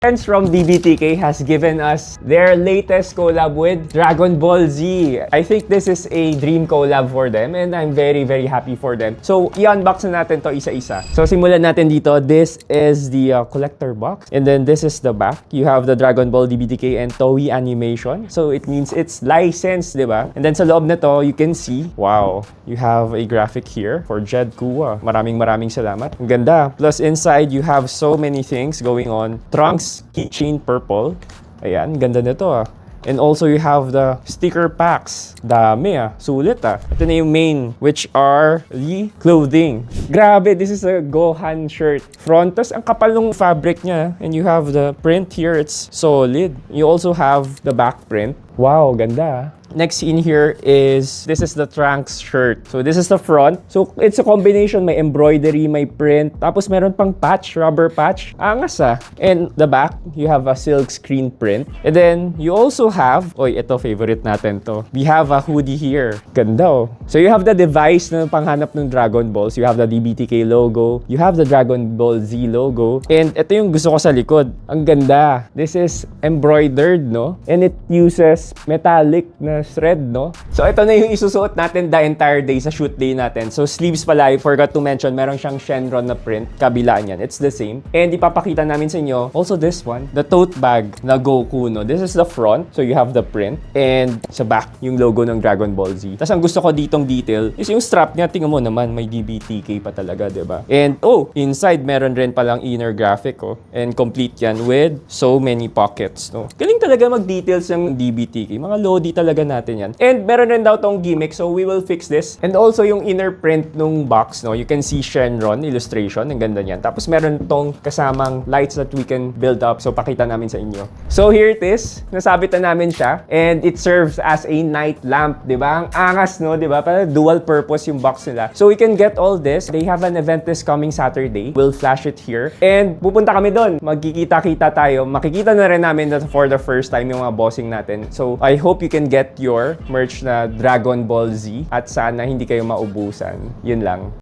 Friends from DBTK has given us their latest collab with Dragon Ball Z. I think this is a dream collab for them and I'm very happy for them. So, i-unbox na natin to isa-isa. So, simulan natin dito. This is the collector box and then this is the back. You have the Dragon Ball DBTK and Toei animation. So, it means it's licensed, di ba? And then sa loob na to, you can see, wow, you have a graphic here for Jed Kua. Maraming salamat. Ang ganda. Plus, inside, you have so many things going on. Trunks keychain purple. Ayan, ganda nito ah. And also you have the sticker packs. Dami ah, sulit ah. Ito na yung main, which are the clothing. Grabe, this is a Gohan shirt. Front, tas ang kapal ng fabric niya. And you have the print here, it's solid. You also have the back print. Wow, ganda ah. Next in here is, this is the Trunks shirt. So this is the front. So it's a combination, may embroidery, may print. Tapos meron pang patch, rubber patch. Angas ah. And the back, you have a silk screen print. And then you also have, ito favorite natin to. We have a hoodie here. Ganda oh. So you have the device na panghanap ng Dragon Balls. You have the DBTK logo. You have the Dragon Ball Z logo. And ito yung gusto ko sa likod. Ang ganda. This is embroidered, no? And it uses metallic na thread, no? So, ito na yung isusuot natin the entire day sa shoot day natin. So, sleeves pala, I forgot to mention, meron siyang Shenron na print. Kabilaan yan. It's the same. And ipapakita namin sa inyo, also this one, the tote bag na Goku, no? This is the front. So, you have the print. And sa back, yung logo ng Dragon Ball Z. Tapos, ang gusto ko ditong detail is yung strap niya. Tingnan mo naman, may DBTK pa talaga, diba? And, inside, meron rin palang inner graphic, oh. And complete yan with so many pockets, no? Galing talaga mag-details ng DBTK. Mga lodi talaga natin yan. And meron rin daw tong gimmick, so we will fix this. And also yung inner print nung box, no? You can see Shenron illustration, ang ganda niyan. Tapos meron tong kasamang lights that we can build up. So pakita namin sa inyo. So here it is. Nasabit na namin siya. And it serves as a night lamp, di ba? Ang angas, no? Di ba? Parang dual purpose yung box nila. So we can get all this. They have an event this coming Saturday. We'll flash it here. And pupunta kami doon. Magkikita-kita tayo. Makikita na rin namin that for the first time yung mga bossing natin. So I hope you can get your merch na Dragon Ball Z at sana hindi kayo maubusan. Yun lang.